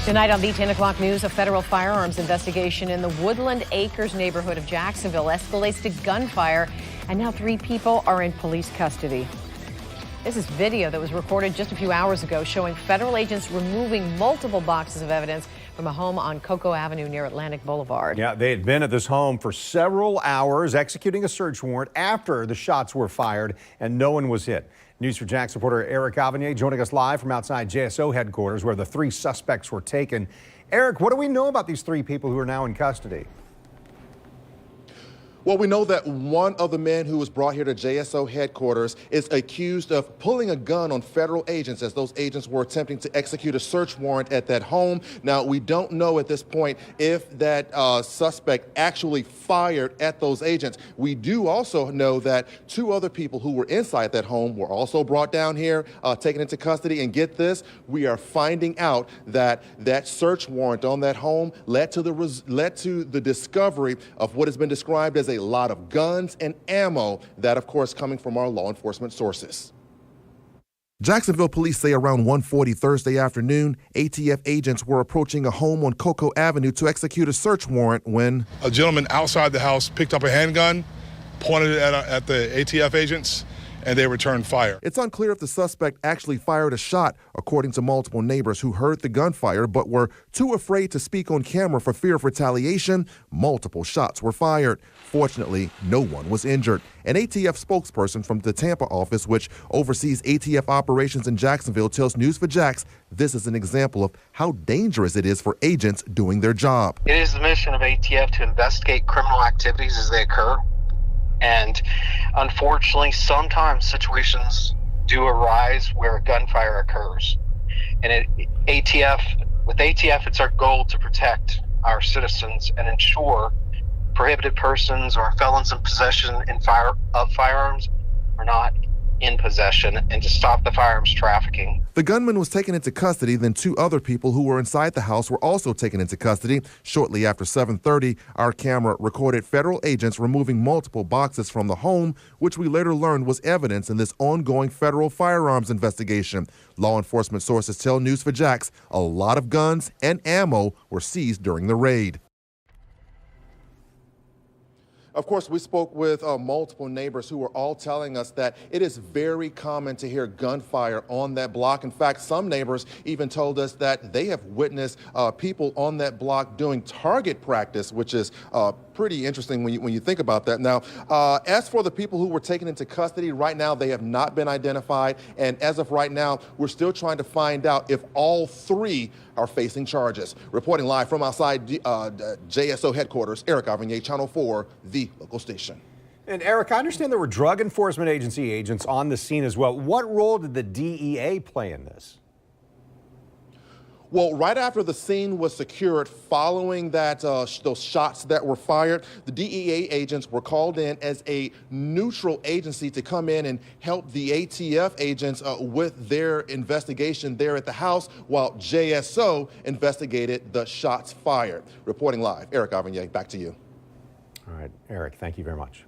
Tonight on the 10 o'clock news, a federal firearms investigation in the Woodland Acres neighborhood of Jacksonville escalates to gunfire, and now 3 people are in police custody. This is video that was recorded just a few hours ago showing federal agents removing multiple boxes of evidence from a home on Cocoa Avenue near Atlantic Boulevard. Yeah, they had been at this home for several hours executing a search warrant after the shots were fired and no one was hit. News for Jax reporter Eric Avanier joining us live from outside JSO headquarters where the 3 suspects were taken. Eric, what do we know about these 3 people who are now in custody? Well, we know that one of the men who was brought here to JSO headquarters is accused of pulling a gun on federal agents as those agents were attempting to execute a search warrant at that home. Now, we don't know at this point if that suspect actually fired at those agents. We do also know that 2 other people who were inside that home were also brought down here, taken into custody. And get this, we are finding out that that search warrant on that home led to the discovery of what has been described as a lot of guns and ammo, that of course coming from our law enforcement sources. Jacksonville police say around 1:40 Thursday afternoon, ATF agents were approaching a home on Cocoa Avenue to execute a search warrant when a gentleman outside the house picked up a handgun, pointed it at the ATF agents, and they returned fire. It's unclear if the suspect actually fired a shot, according to multiple neighbors who heard the gunfire but were too afraid to speak on camera for fear of retaliation. Multiple shots were fired. Fortunately, no one was injured. An ATF spokesperson from the Tampa office, which oversees ATF operations in Jacksonville, tells News4Jax this is an example of how dangerous it is for agents doing their job. It is the mission of ATF to investigate criminal activities as they occur. And unfortunately, sometimes situations do arise where gunfire occurs. And with ATF, it's our goal to protect our citizens and ensure prohibited persons or felons in possession of firearms are not in possession, and to stop the firearms trafficking. The gunman was taken into custody, then 2 other people who were inside the house were also taken into custody. Shortly after 7:30, our camera recorded federal agents removing multiple boxes from the home, which we later learned was evidence in this ongoing federal firearms investigation. Law enforcement sources tell News4Jax a lot of guns and ammo were seized during the raid. Of course, we spoke with multiple neighbors who were all telling us that it is very common to hear gunfire on that block. In fact, some neighbors even told us that they have witnessed people on that block doing target practice, which is pretty interesting when you think about that. Now, as for the people who were taken into custody, right now they have not been identified. And as of right now, we're still trying to find out if all 3 are facing charges. Reporting live from outside JSO headquarters, Eric Avanier, Channel 4, the local station. And Eric, I understand there were drug enforcement agency agents on the scene as well. What role did the DEA play in this? Well, right after the scene was secured, following that those shots that were fired, the DEA agents were called in as a neutral agency to come in and help the ATF agents with their investigation there at the house, while JSO investigated the shots fired. Reporting live, Eric Avanier, back to you. All right, Eric, thank you very much.